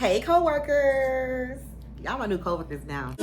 Hey, coworkers. Y'all my new coworkers now.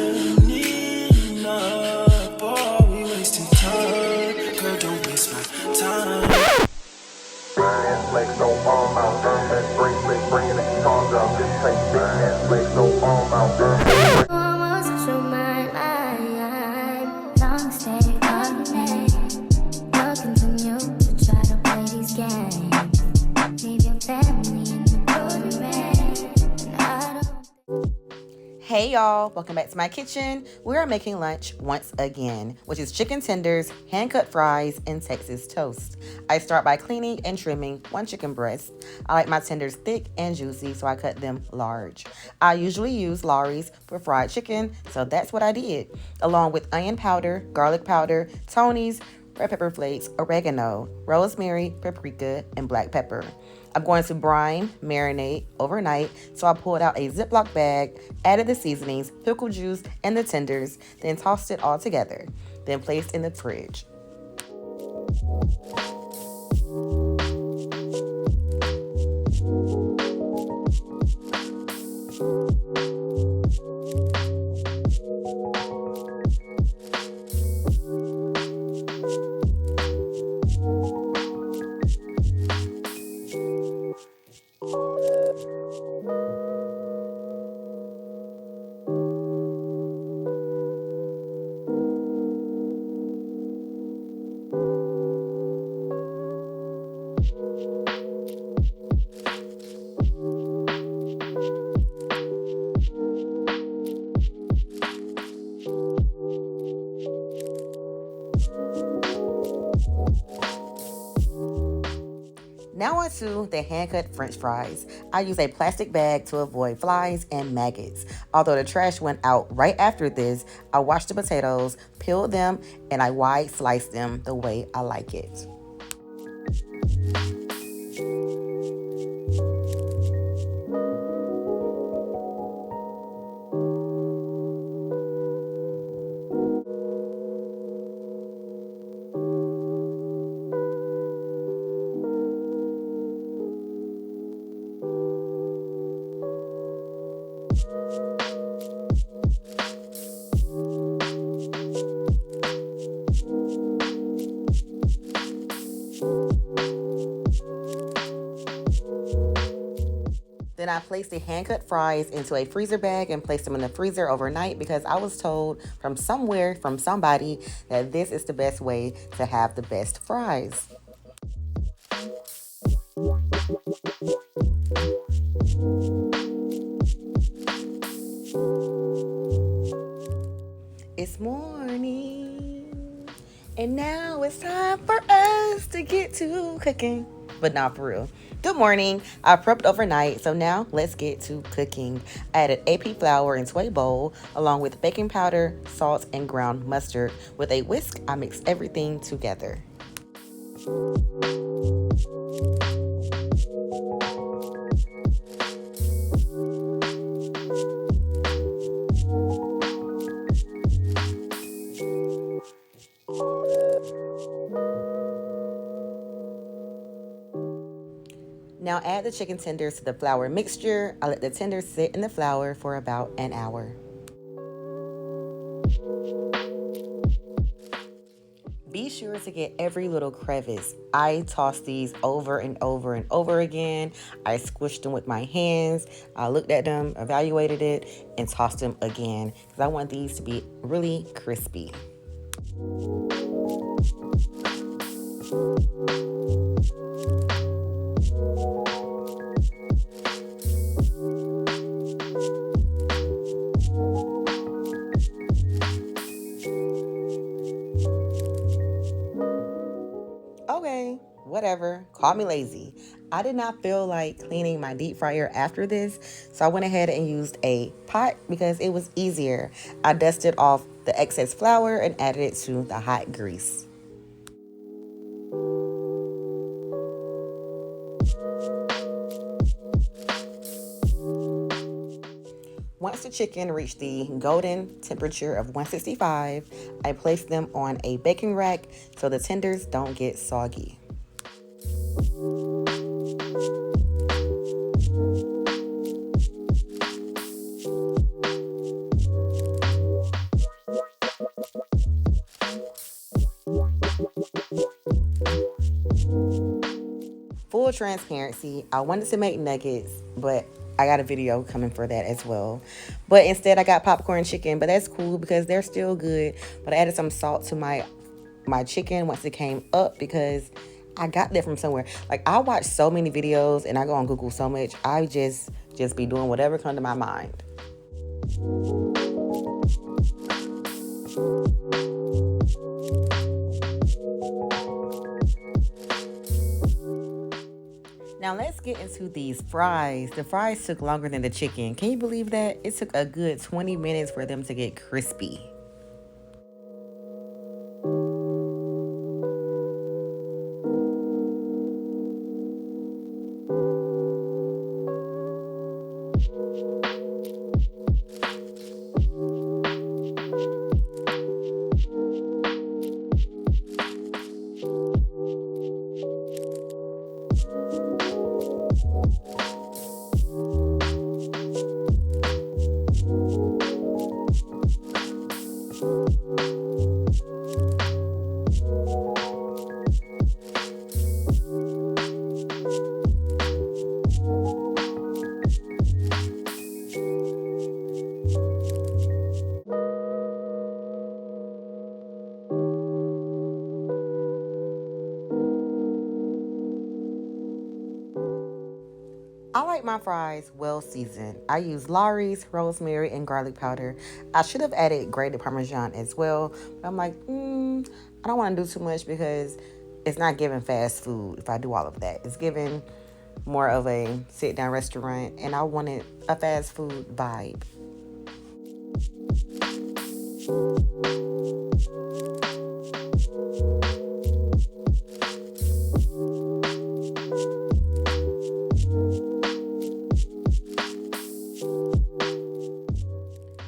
Hey y'all, welcome back to my kitchen. We are making lunch once again, which is chicken tenders, hand-cut fries, and Texas toast. I start by cleaning and trimming one chicken breast. I like my tenders thick and juicy, so I cut them large. I usually use Lawry's for fried chicken, so that's what I did, along with onion powder, garlic powder, Tony's, red pepper flakes, oregano, rosemary, paprika, and black pepper. I'm going to brine, marinate overnight, so I pulled out a Ziploc bag, added the seasonings, pickle juice, and the tenders, then tossed it all together, then placed in the fridge. Now on to the hand-cut french fries. I use a plastic bag to avoid flies and maggots. Although the trash went out right after this, I washed the potatoes, peeled them, and I wide sliced them the way I like it. Then I placed the hand-cut fries into a freezer bag and placed them in the freezer overnight because I was told from somewhere, from somebody, that this is the best way to have the best fries. It's morning, and now it's time for us to get to cooking. But not for real. Good morning. I prepped overnight, so now let's get to cooking. I added AP flour into a bowl, along with baking powder, salt, and ground mustard. With a whisk, I mixed everything together. Now add the chicken tenders to the flour mixture. I let the tenders sit in the flour for about an hour. Be sure to get every little crevice. I toss these over and over and over again. I squished them with my hands. I looked at them, evaluated it, and tossed them again because I want these to be really crispy. Okay, whatever, call me lazy. I did not feel like cleaning my deep fryer after this, so I went ahead and used a pot because it was easier. I dusted off the excess flour and added it to the hot grease. Once the chicken reached the golden temperature of 165, I placed them on a baking rack so the tenders don't get soggy. full transparency, I wanted to make nuggets, but I got a video coming for that as well. But instead I got popcorn chicken, but that's cool because they're still good. But I added some salt to my chicken once it came up because I got that from somewhere. Like, I watch so many videos and I go on Google so much. I just be doing whatever comes to my mind. Now let's get into these fries. The fries took longer than the chicken. Can you believe that? It took a good 20 minutes for them to get crispy. I like my fries well seasoned. I use Lawry's, rosemary, and garlic powder. I should have added grated Parmesan as well, but I'm like, I don't want to do too much because it's not giving fast food if I do all of that. It's giving more of a sit-down restaurant, and I wanted a fast food vibe.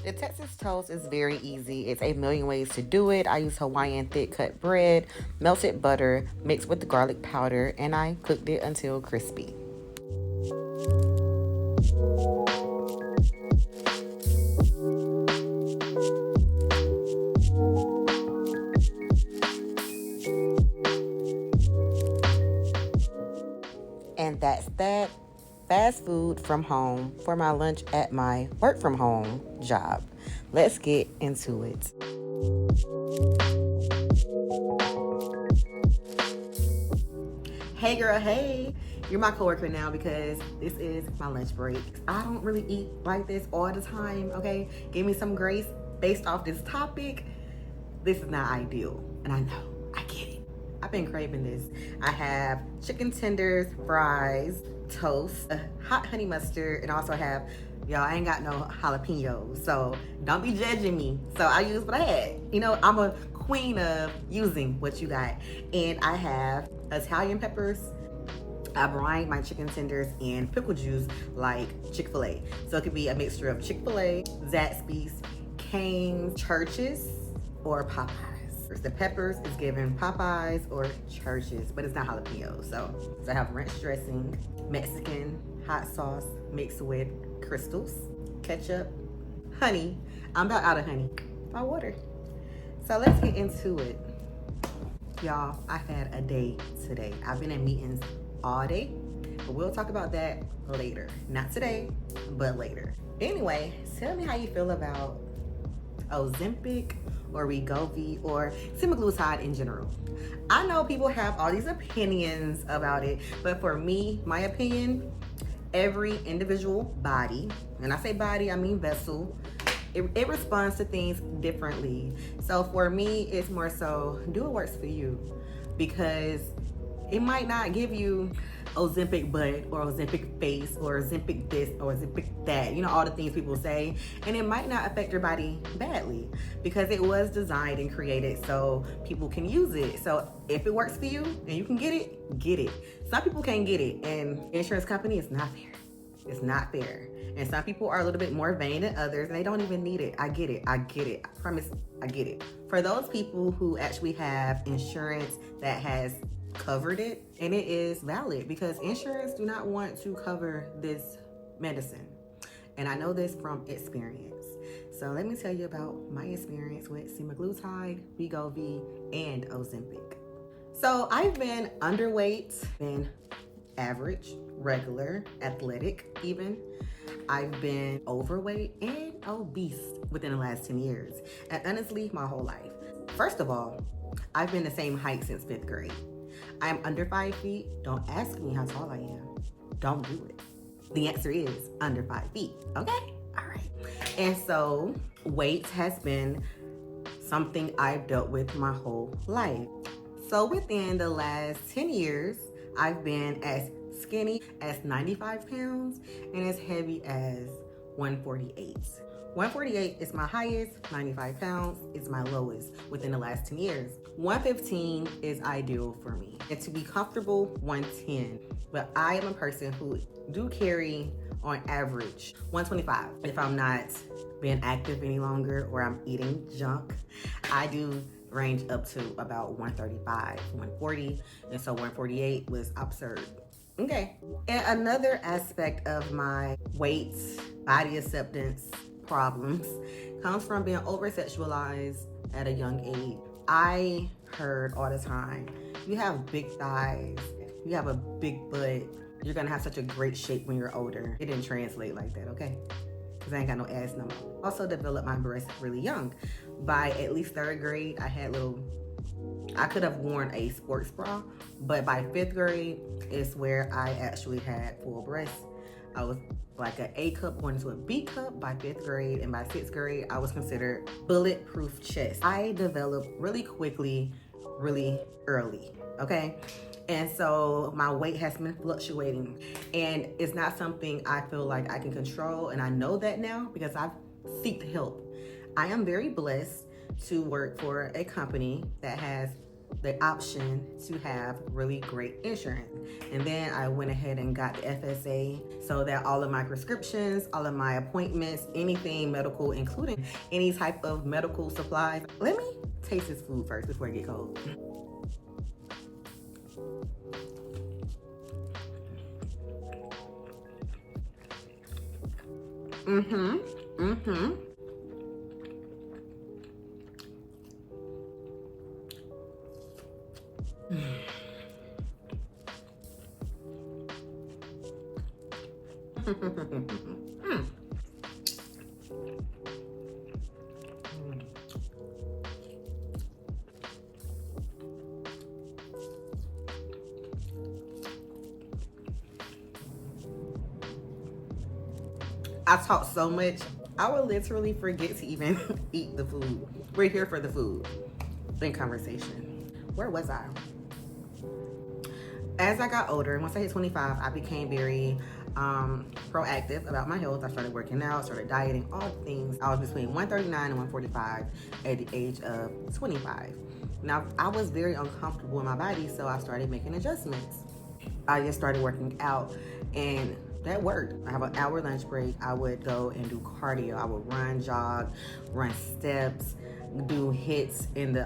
The Texas toast is very easy. It's a million ways to do it. I use Hawaiian thick cut bread, melted butter, mixed with the garlic powder, and I cooked it until crispy. And that's that. Fast food from home for my lunch at my work from home job. Let's get into it. Hey girl, hey. You're my coworker now because this is my lunch break. I don't really eat like this all the time, okay? Give me some grace based off this topic. This is not ideal, and I know, I get it. I've been craving this. I have chicken tenders, fries, toast, hot honey mustard, and also have, y'all, I ain't got no jalapenos, so don't be judging me. So I use what I had. You know, I'm a queen of using what you got. And I have Italian peppers. I brine my chicken tenders in pickle juice like Chick-fil-A. So it could be a mixture of Chick-fil-A, Zaxby's, Cane's, Church's, or Popeyes. The peppers is given Popeyes or Church's, but it's not jalapeno. So I have ranch dressing, Mexican hot sauce mixed with crystals, ketchup, honey. I'm about out of honey. My water. So let's get into it. Y'all, I've had a day today. I've been in meetings all day, but we'll talk about that later. Not today, but later. Anyway, tell me how you feel about Ozempic or Wegovy or semaglutide in general. I know people have all these opinions about it, but for me, my opinion, every individual body, and I say body, I mean vessel, it responds to things differently. So for me, it's more so, do what works for you, because it might not give you Ozempic butt or Ozempic face or Ozempic this or Ozempic that, you know, all the things people say, and it might not affect your body badly because it was designed and created so people can use it. So if it works for you and you can get it, get it. Some people can't get it, and insurance company is not fair. It's not fair. And some people are a little bit more vain than others, and they don't even need it. I get it. I promise, I get it. For those people who actually have insurance that has covered it, and it is valid, because insurance do not want to cover this medicine. And I know this from experience. So let me tell you about my experience with semaglutide, Wegovy, and Ozempic. So I've been underweight, been average, regular, athletic even. I've been overweight and obese within the last 10 years. And honestly, my whole life. First of all, I've been the same height since 5th grade. I'm under 5 feet. Don't ask me how tall I am. Don't do it. The answer is under 5 feet. Okay? All right. And so weight has been something I've dealt with my whole life. So within the last 10 years, I've been as skinny as 95 pounds and as heavy as 148. 148 is my highest, 95 pounds is my lowest within the last 10 years. 115 is ideal for me. And to be comfortable, 110. But I am a person who do carry on average 125. If I'm not being active any longer or I'm eating junk, I do range up to about 135, 140, and so 148 was absurd. Okay. And another aspect of my weight, body acceptance problems comes from being over-sexualized at a young age. I heard all the time, you have big thighs, you have a big butt, you're gonna have such a great shape when you're older. It didn't translate like that, okay? Because I ain't got no ass no more. Also developed my breasts really young. By at least 3rd grade, I could have worn a sports bra, but by 5th grade is where I actually had full breasts. I was like an A cup going into a B cup by 5th grade, and by 6th grade, I was considered bulletproof chest. I developed really quickly, really early, okay? And so my weight has been fluctuating, and it's not something I feel like I can control, and I know that now because I've sought help. I am very blessed to work for a company that has the option to have really great insurance. And then I went ahead and got the FSA so that all of my prescriptions, all of my appointments, anything medical, including any type of medical supplies. Let me taste this food first before I get cold. I talk so much, I will literally forget to even eat the food. We're here for the food, then conversation. Where was I? As I got older, once I hit 25, I became very proactive about my health. I started working out, started dieting, all the things. I was between 139 and 145 at the age of 25. Now, I was very uncomfortable in my body, so I started making adjustments. I just started working out, and that worked. I have an hour lunch break. I would go and do cardio. I would run, jog, run steps, do hits in the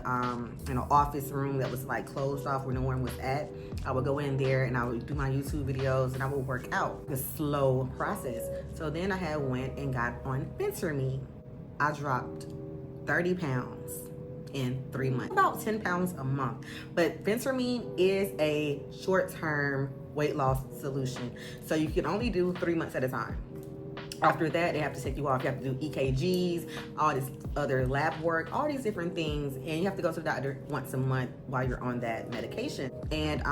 in an office room that was like closed off where no one was at. I would go in there and I would do my YouTube videos and I would work out. The slow process. So then I had went and got on Fencer-Me. I dropped 30 pounds in 3 months, about 10 pounds a month. But Fencer-Me is a short-term weight loss solution. So you can only do 3 months at a time. After that, they have to take you off. You have to do EKGs, all this other lab work, all these different things. And you have to go to the doctor once a month while you're on that medication. And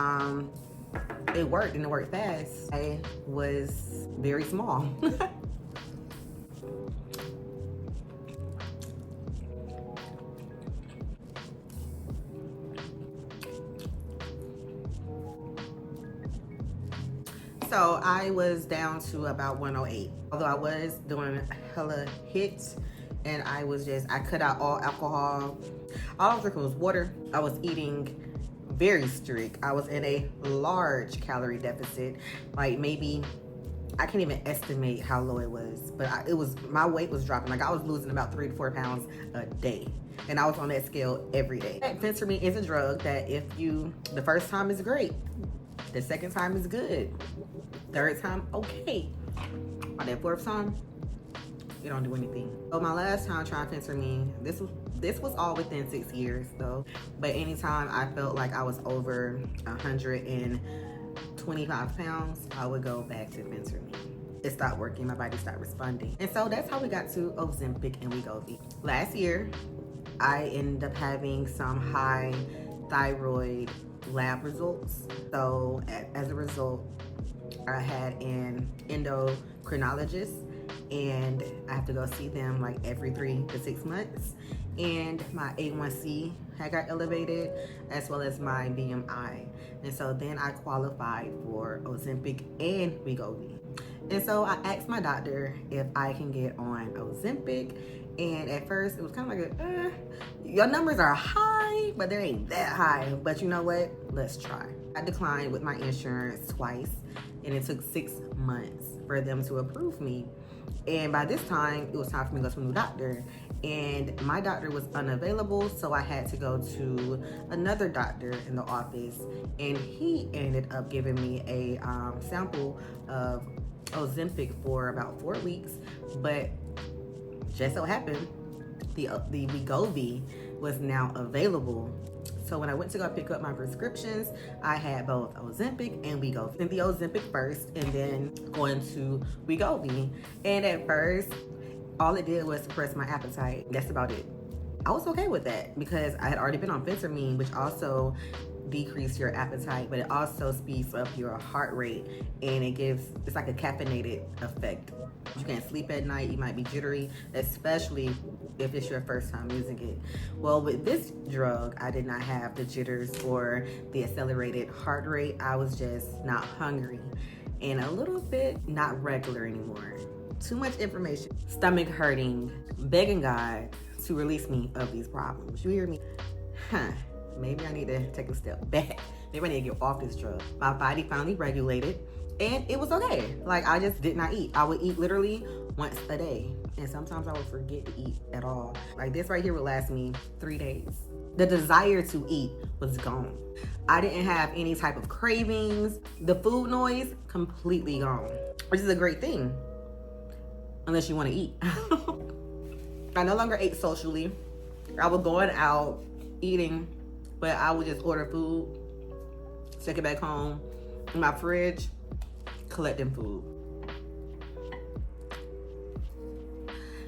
it worked, and it worked fast. I was very small. So I was down to about 108. Although I was doing hella hits, and I cut out all alcohol. All I was drinking was water. I was eating very strict. I was in a large calorie deficit. Like maybe, I can't even estimate how low it was, but my weight was dropping. Like I was losing about 3 to 4 pounds a day. And I was on that scale every day. Fencer-Me is a drug that the first time is great. The second time is good. Third time, okay. By that 4th time, you don't do anything. So my last time trying Fencer-Me, this was all within 6 years though. But anytime I felt like I was over 120 25 pounds, I would go back to phentermine. It stopped working, my body stopped responding. And so that's how we got to Ozempic and Wegovy. Last year, I ended up having some high thyroid lab results. So as a result, I had an endocrinologist, and I have to go see them like every 3 to 6 months. And my A1C had got elevated, as well as my BMI. And so then I qualified for Ozempic and Wegovy. And so I asked my doctor if I can get on Ozempic. And at first it was kind of like, your numbers are high, but they ain't that high. But you know what? Let's try. I declined with my insurance twice, and it took 6 months for them to approve me. And by this time, it was time for me to go to a new doctor. And my doctor was unavailable, so I had to go to another doctor in the office. And he ended up giving me a sample of Ozempic for about 4 weeks. But just so happened, the Wegovy was now available. So when I went to go pick up my prescriptions, I had both Ozempic and Wegovy. And the Ozempic first, and then going to Wegovy. And at first, all it did was suppress my appetite. That's about it. I was okay with that because I had already been on phentermine, which also decrease your appetite, but it also speeds up your heart rate, and it's like a caffeinated effect. You can't sleep at night, you might be jittery, especially if it's your first time using it. Well, with this drug, I did not have the jitters or the accelerated heart rate. I was just not hungry and a little bit not regular anymore. Too much information. Stomach hurting, begging God to release me of these problems. You hear me? Maybe I need to take a step back. Maybe I need to get off this drug. My body finally regulated, and it was okay. Like, I just did not eat. I would eat literally once a day, and sometimes I would forget to eat at all. Like, this right here would last me 3 days. The desire to eat was gone. I didn't have any type of cravings. The food noise, completely gone, which is a great thing, unless you want to eat. I no longer ate socially. I was going out, eating, but I would just order food, take it back home in my fridge, collecting food.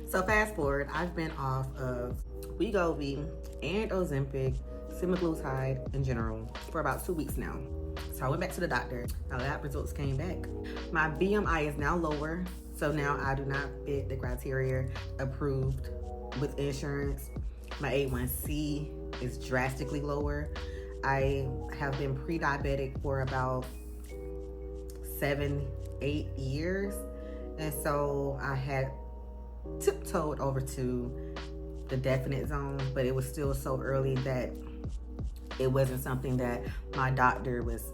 So fast forward, I've been off of Wegovy and Ozempic, semaglutide in general, for about 2 weeks now. So I went back to the doctor. My lab results came back. My BMI is now lower, so now I do not fit the criteria approved with insurance. My A1C is drastically lower. I have been pre-diabetic for about 7-8 years, and so I had tiptoed over to the definite zone, but it was still so early that it wasn't something that my doctor was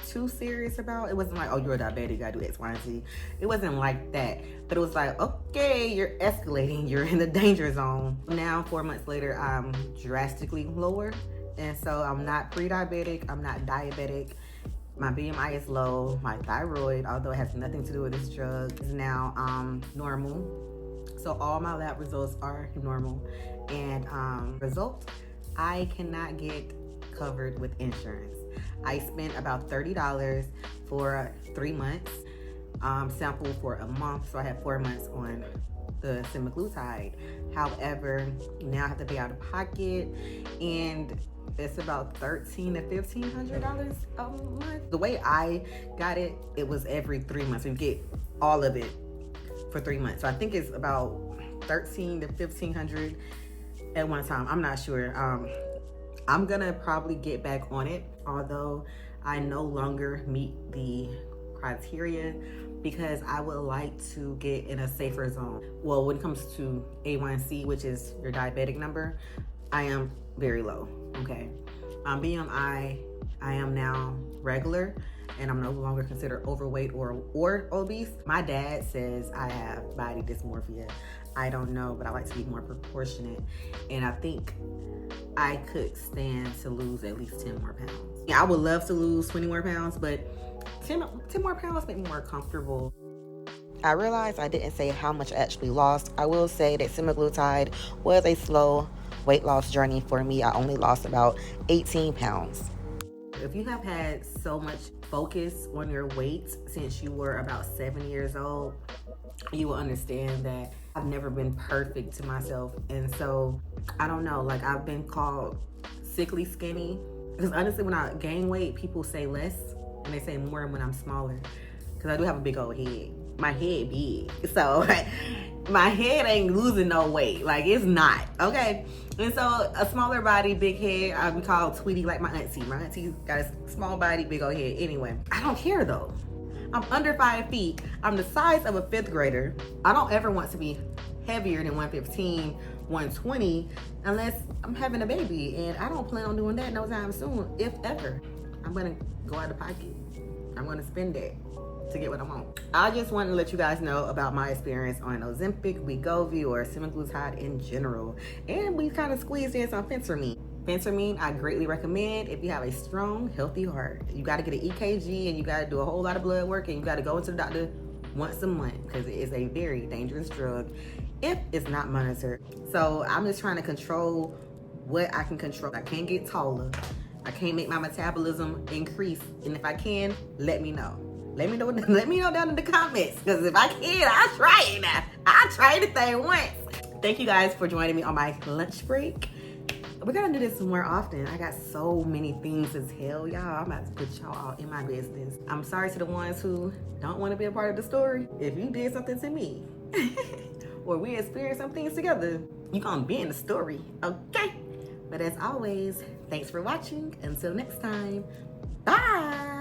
too serious about. It wasn't like, oh, you're a diabetic, you gotta do X, Y, and Z. It wasn't like that, but it was like, okay, you're escalating, you're in the danger zone. Now, 4 months later, I'm drastically lower, and so I'm not pre-diabetic, I'm not diabetic. My BMI is low. My thyroid, although it has nothing to do with this drug, is now normal. So all my lab results are normal, and results, I cannot get covered with insurance. I spent about $30 for 3 months, sample for a month, so I had 4 months on the semaglutide. However, now I have to pay out of pocket, and it's about $1,300 to $1,500 a month. The way I got it, it was every 3 months. You get all of it for 3 months. So I think it's about $1,300 to $1,500 at one time. I'm not sure. I'm gonna probably get back on it, although I no longer meet the criteria, because I would like to get in a safer zone. Well, when it comes to A1C, which is your diabetic number, I am very low, okay? BMI, I am now regular, and I'm no longer considered overweight or obese. My dad says I have body dysmorphia. I don't know, but I like to be more proportionate, and I think I could stand to lose at least 10 more pounds. Yeah, I would love to lose 20 more pounds, but 10 more pounds make me more comfortable. I realized I didn't say how much I actually lost. I will say that semaglutide was a slow weight loss journey for me. I only lost about 18 pounds. If you have had so much focus on your weight since you were about 7 years old, you will understand that I've never been perfect to myself. And so, I don't know, like I've been called sickly skinny. Because honestly, when I gain weight, people say less and they say more when I'm smaller. Because I do have a big old head. My head big. So, my head ain't losing no weight. Like, it's not. Okay? And so, a smaller body, big head, I would call Tweety like my auntie. My auntie got a small body, big old head. Anyway, I don't care though. I'm under 5 feet. I'm the size of a 5th grader. I don't ever want to be heavier than 115, 120, unless I'm having a baby. And I don't plan on doing that no time soon, if ever. I'm gonna go out of pocket. I'm gonna spend that to get what I want. I just want to let you guys know about my experience on Ozempic, Wegovy, or semaglutide in general. And we kind of squeezed in some phentermine. Phentermine, I greatly recommend if you have a strong, healthy heart. You got to get an EKG and you got to do a whole lot of blood work and you got to go to the doctor once a month because it is a very dangerous drug if it's not monitored. So I'm just trying to control what I can control. I can't get taller. I can't make my metabolism increase. And if I can, let me know. Let me know down in the comments. Because if I can, I'll try it now. I'll try the thing once. Thank you guys for joining me on my lunch break. We're gonna do this more often. I got so many things to tell y'all. I'm about to put y'all all in my business. I'm sorry to the ones who don't want to be a part of the story. If you did something to me, or we experienced some things together, you're gonna be in the story, okay? But as always, thanks for watching. Until next time, bye.